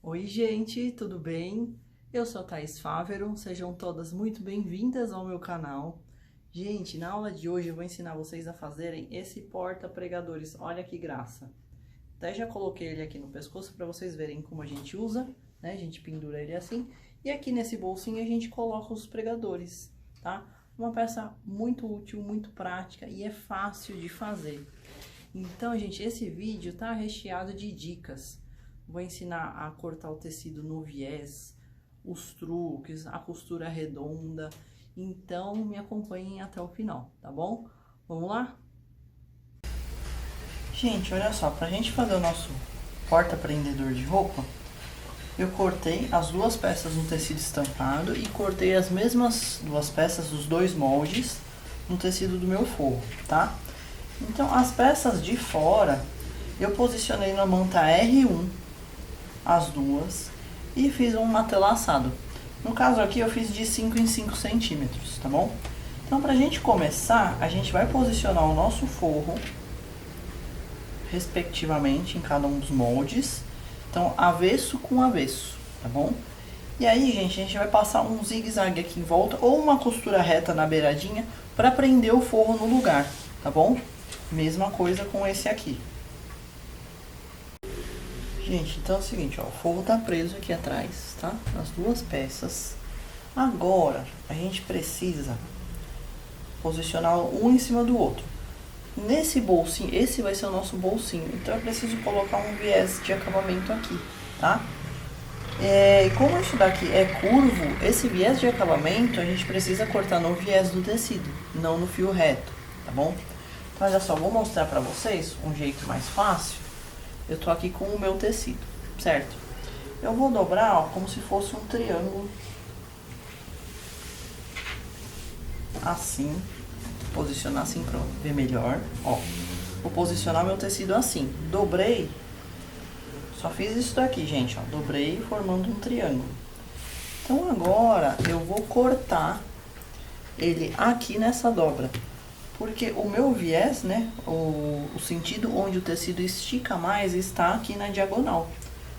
Oi, gente, tudo bem? Eu sou a Thaís Fávero, sejam todas muito bem-vindas ao meu canal. Gente, na aula de hoje eu vou ensinar vocês a fazerem esse porta-pregadores, olha que graça. Até já coloquei ele aqui no pescoço para vocês verem como a gente usa, né? A gente pendura ele assim, e aqui nesse bolsinho a gente coloca os pregadores, tá? Uma peça muito útil, muito prática e é fácil de fazer. Então, gente, esse vídeo tá recheado de dicas. Vou ensinar a cortar o tecido no viés, os truques, a costura redonda. Então, me acompanhem até o final, tá bom? Vamos lá? Gente, olha só, pra gente fazer o nosso porta-prendedor de roupa, eu cortei as duas peças no tecido estampado e cortei as mesmas duas peças, os dois moldes, no tecido do meu forro, tá? Então, as peças de fora, eu posicionei na manta R1, as duas, e fiz um matelaçado. No caso aqui, eu fiz de 5 em 5 centímetros, tá bom? Então, pra gente começar, a gente vai posicionar o nosso forro, respectivamente, em cada um dos moldes. Então, avesso com avesso, tá bom? E aí, gente, a gente vai passar um zigue-zague aqui em volta, ou uma costura reta na beiradinha, pra prender o forro no lugar, tá bom? Mesma coisa com esse aqui. Gente, então é o seguinte, ó, o forro tá preso aqui atrás, tá? As duas peças. Agora, a gente precisa posicionar um em cima do outro. Nesse bolsinho, esse vai ser o nosso bolsinho, então eu preciso colocar um viés de acabamento aqui, tá? E como isso daqui é curvo, esse viés de acabamento a gente precisa cortar no viés do tecido, não no fio reto, tá bom? Então, olha só, vou mostrar pra vocês um jeito mais fácil. Eu tô aqui com o meu tecido, certo? Eu vou dobrar, ó, como se fosse um triângulo. Assim. Posicionar assim pra ver melhor, ó. Vou posicionar meu tecido assim. Dobrei. Só fiz isso daqui, gente, ó. Dobrei formando um triângulo. Então, agora eu vou cortar ele aqui nessa dobra. Porque o meu viés, né, o sentido onde o tecido estica mais está aqui na diagonal.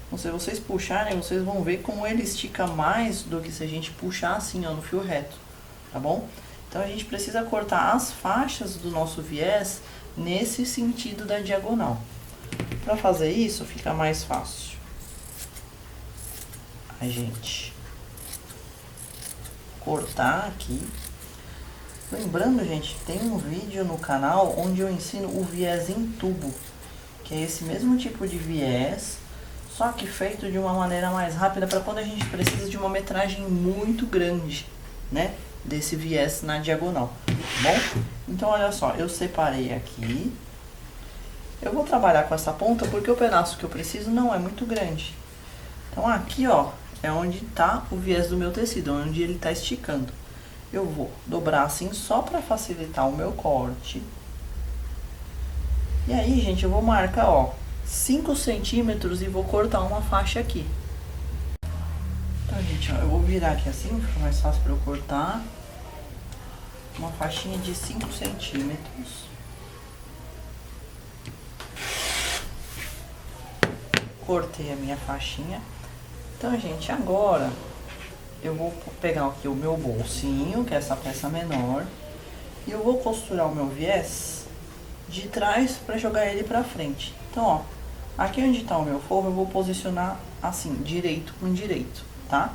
Então, se vocês puxarem, vocês vão ver como ele estica mais do que se a gente puxar assim, ó, no fio reto, tá bom? Então, a gente precisa cortar as faixas do nosso viés nesse sentido da diagonal. Para fazer isso, fica mais fácil. A gente cortar aqui. Lembrando, gente, tem um vídeo no canal onde eu ensino o viés em tubo, que é esse mesmo tipo de viés, só que feito de uma maneira mais rápida para quando a gente precisa de uma metragem muito grande, né, desse viés na diagonal, tá bom? Então, olha só, eu separei aqui. Eu vou trabalhar com essa ponta porque o pedaço que eu preciso não é muito grande. Então, aqui, ó, é onde tá o viés do meu tecido, onde ele tá esticando. Eu vou dobrar assim só para facilitar o meu corte. E aí, gente, eu vou marcar, ó, 5 centímetros e vou cortar uma faixa aqui. Então, gente, ó, eu vou virar aqui assim, fica mais fácil para eu cortar. Uma faixinha de 5 centímetros. Cortei a minha faixinha. Então, gente, agora eu vou pegar aqui o meu bolsinho, que é essa peça menor, e eu vou costurar o meu viés de trás para jogar ele para frente. Então, ó, aqui onde tá o meu forro, eu vou posicionar assim, direito com direito, tá?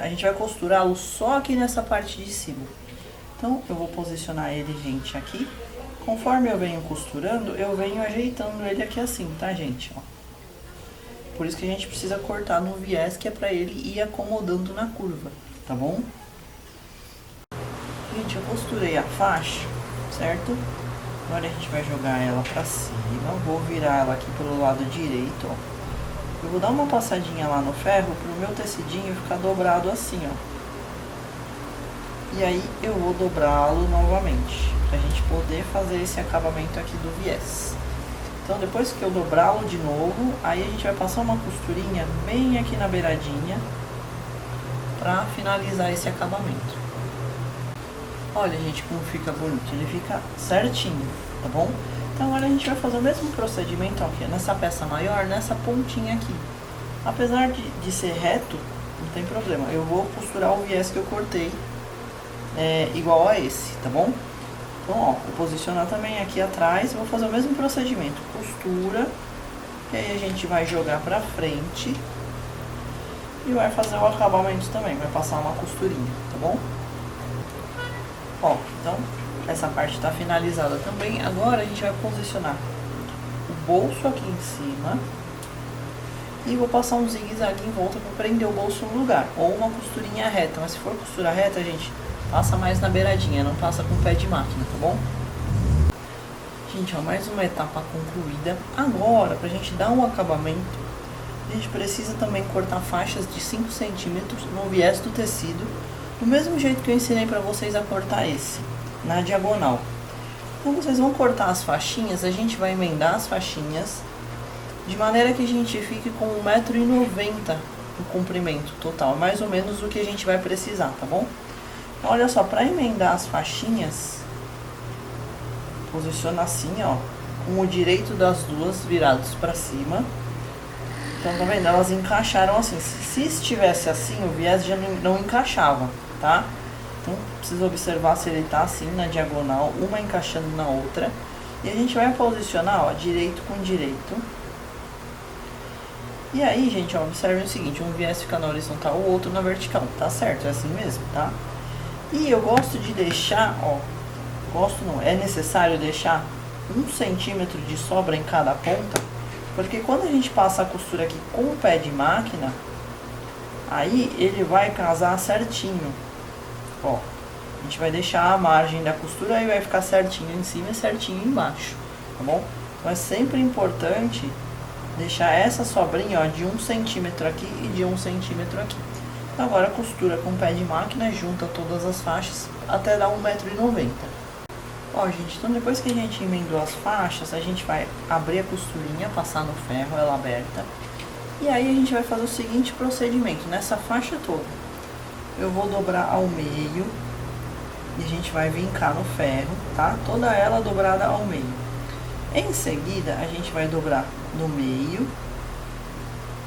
A gente vai costurá-lo só aqui nessa parte de cima. Então, eu vou posicionar ele, gente, aqui. Conforme eu venho costurando, eu venho ajeitando ele aqui assim, tá, gente? Ó. Por isso que a gente precisa cortar no viés, que é pra ele ir acomodando na curva, tá bom? Gente, eu costurei a faixa, certo? Agora a gente vai jogar ela pra cima. Vou virar ela aqui pelo lado direito, ó. Eu vou dar uma passadinha lá no ferro pro meu tecidinho ficar dobrado assim, ó. E aí eu vou dobrá-lo novamente, pra gente poder fazer esse acabamento aqui do viés. Então, depois que eu dobrá-lo de novo, aí a gente vai passar uma costurinha bem aqui na beiradinha pra finalizar esse acabamento. Olha, gente, como fica bonito. Ele fica certinho, tá bom? Então, agora a gente vai fazer o mesmo procedimento aqui, nessa peça maior, nessa pontinha aqui. Apesar de ser reto, não tem problema. Eu vou costurar o viés que eu cortei igual a esse, tá bom? Então, ó, vou posicionar também aqui atrás, vou fazer o mesmo procedimento. Costura, e aí a gente vai jogar pra frente e vai fazer o acabamento também, vai passar uma costurinha, tá bom? Ó, então, essa parte tá finalizada também. Agora a gente vai posicionar o bolso aqui em cima e vou passar um zigue-zague em volta para prender o bolso no lugar, ou uma costurinha reta, mas se for costura reta, gente, passa mais na beiradinha, não passa com o pé de máquina, tá bom? Gente, ó, mais uma etapa concluída. Agora, pra gente dar um acabamento, a gente precisa também cortar faixas de 5 centímetros no viés do tecido, do mesmo jeito que eu ensinei pra vocês a cortar esse, na diagonal. Então vocês vão cortar as faixinhas, a gente vai emendar as faixinhas, de maneira que a gente fique com 1,90 m no comprimento total, mais ou menos o que a gente vai precisar, tá bom? Então, olha só, para emendar as faixinhas, posiciona assim, ó, com o direito das duas virados para cima. Então, tá vendo? Elas encaixaram assim. Se estivesse assim, o viés já não encaixava, tá? Então, precisa observar se ele tá assim, na diagonal, uma encaixando na outra. E a gente vai posicionar, ó, direito com direito. E aí, gente, ó, observe o seguinte, um viés fica na horizontal, o outro na vertical, tá certo? É assim mesmo, tá? E eu gosto de deixar, ó, gosto não, é necessário deixar 1 centímetro de sobra em cada ponta, porque quando a gente passa a costura aqui com o pé de máquina, aí ele vai casar certinho, ó. A gente vai deixar a margem da costura e vai ficar certinho em cima e certinho embaixo, tá bom? Então é sempre importante deixar essa sobrinha, ó, de 1 centímetro aqui e de 1 centímetro aqui. Então agora costura com o pé de máquina, junta todas as faixas até dar 1,90 m. Ó, gente, então depois que a gente emendou as faixas, a gente vai abrir a costurinha, passar no ferro, ela aberta. E aí a gente vai fazer o seguinte procedimento, nessa faixa toda. Eu vou dobrar ao meio e a gente vai vincar no ferro, tá? Toda ela dobrada ao meio. Em seguida, a gente vai dobrar no meio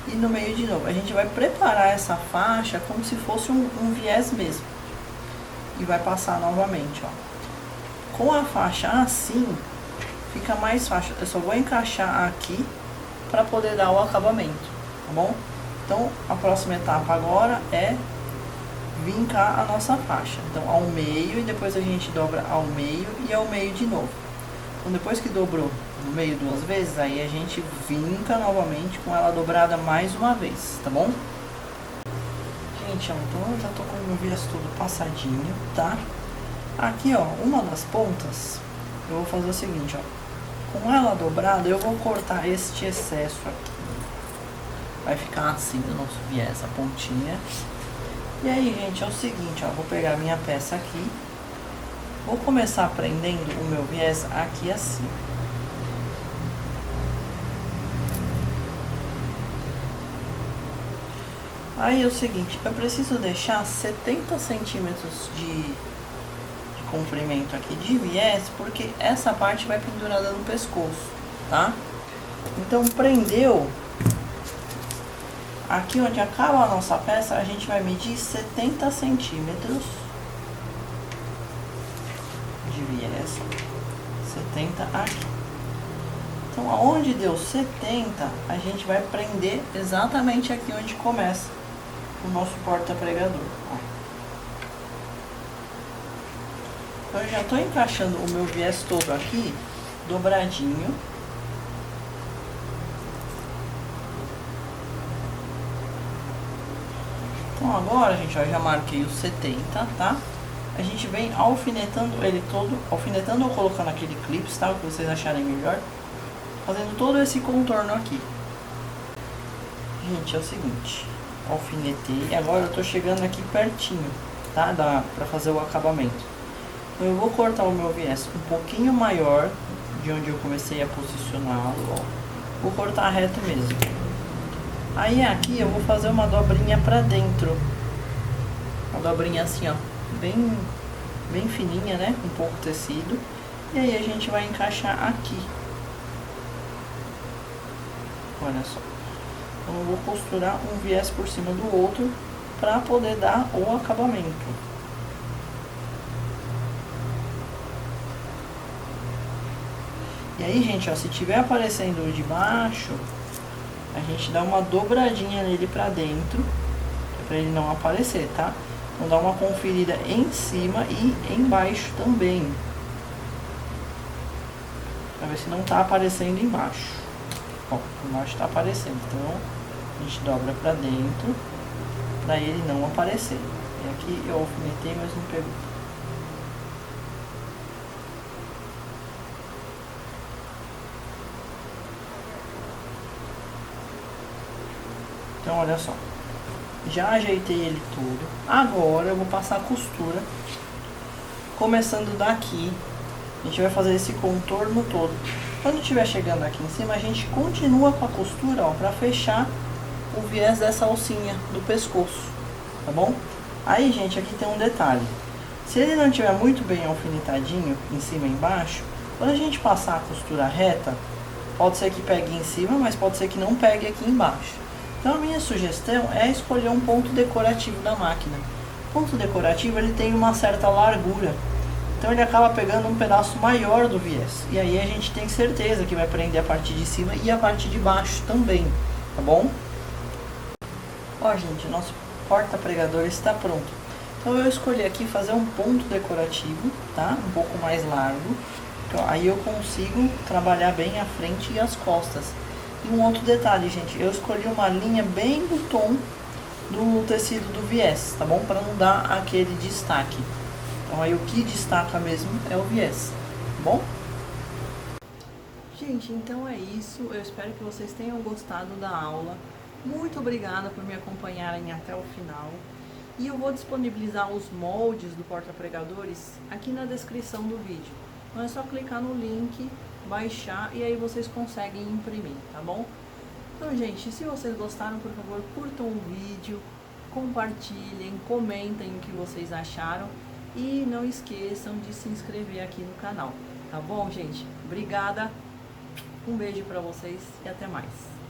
e no meio de novo. A gente vai preparar essa faixa como se fosse um viés mesmo. E vai passar novamente, ó. Com a faixa assim, fica mais fácil. Eu só vou encaixar aqui para poder dar o acabamento, tá bom? Então, a próxima etapa agora é vincar a nossa faixa. Então, ao meio e depois a gente dobra ao meio e ao meio de novo. Então, depois que dobrou no meio 2 vezes, aí a gente vinca novamente com ela dobrada mais uma vez, tá bom? Gente, ó, então eu já tô com o meu viés todo passadinho, tá? Aqui, ó, uma das pontas, eu vou fazer o seguinte, ó. Com ela dobrada, eu vou cortar este excesso aqui. Vai ficar assim o nosso viés, a pontinha. E aí, gente, é o seguinte, ó, vou pegar minha peça aqui. Vou começar prendendo o meu viés aqui assim. Aí é o seguinte, eu preciso deixar 70 centímetros de comprimento aqui de viés, porque essa parte vai pendurada no pescoço, tá? Então, prendeu aqui onde acaba a nossa peça, a gente vai medir 70 centímetros de viés, 70 aqui. Então, aonde deu 70, a gente vai prender exatamente aqui onde começa o nosso porta-pregador, ó. Então, eu já tô encaixando o meu viés todo aqui, dobradinho. Então, agora, gente, ó, já marquei os 70, tá? A gente vem alfinetando ele todo, alfinetando ou colocando aquele clips, tá? O que vocês acharem melhor. Fazendo todo esse contorno aqui. Gente, é o seguinte, alfinetei e agora eu tô chegando aqui pertinho, tá? Pra fazer o acabamento. Então eu vou cortar o meu viés um pouquinho maior de onde eu comecei a posicioná-lo, ó. Vou cortar reto mesmo. Aí aqui eu vou fazer uma dobrinha pra dentro. Uma dobrinha assim, ó, bem fininha, né? Com pouco tecido. E aí a gente vai encaixar aqui. Olha só. Então eu vou costurar um viés por cima do outro para poder dar o acabamento. E aí, gente, ó, se tiver aparecendo o de baixo, a gente dá uma dobradinha nele pra dentro, pra ele não aparecer, tá? Então dá uma conferida em cima e embaixo também, pra ver se não tá aparecendo embaixo. Ó, embaixo tá aparecendo, então a gente dobra pra dentro, pra ele não aparecer. E aqui eu alfinetei, mas não pegou. Então olha só, já ajeitei ele tudo. Agora eu vou passar a costura, começando daqui. A gente vai fazer esse contorno todo. Quando estiver chegando aqui em cima, a gente continua com a costura, ó, para fechar o viés dessa alcinha do pescoço, tá bom? Aí, gente, aqui tem um detalhe. Se ele não estiver muito bem alfinetadinho em cima e embaixo, quando a gente passar a costura reta, pode ser que pegue em cima, mas pode ser que não pegue aqui embaixo. Então a minha sugestão é escolher um ponto decorativo da máquina. O ponto decorativo, ele tem uma certa largura, então ele acaba pegando um pedaço maior do viés. E aí a gente tem certeza que vai prender a parte de cima e a parte de baixo também, tá bom? Ó, gente, o nosso porta-pregador está pronto. Então eu escolhi aqui fazer um ponto decorativo, tá? Um pouco mais largo. Então, aí eu consigo trabalhar bem a frente e as costas. E um outro detalhe, gente, eu escolhi uma linha bem do tom do tecido do viés, tá bom? Para não dar aquele destaque. Então aí o que destaca mesmo é o viés, tá bom? Gente, então é isso. Eu espero que vocês tenham gostado da aula. Muito obrigada por me acompanharem até o final. E eu vou disponibilizar os moldes do porta-pregadores aqui na descrição do vídeo. Então é só clicar no link, baixar e aí vocês conseguem imprimir, tá bom? Então, gente, se vocês gostaram, por favor, curtam o vídeo, compartilhem, comentem o que vocês acharam e não esqueçam de se inscrever aqui no canal, tá bom, gente? Obrigada, um beijo pra vocês e até mais.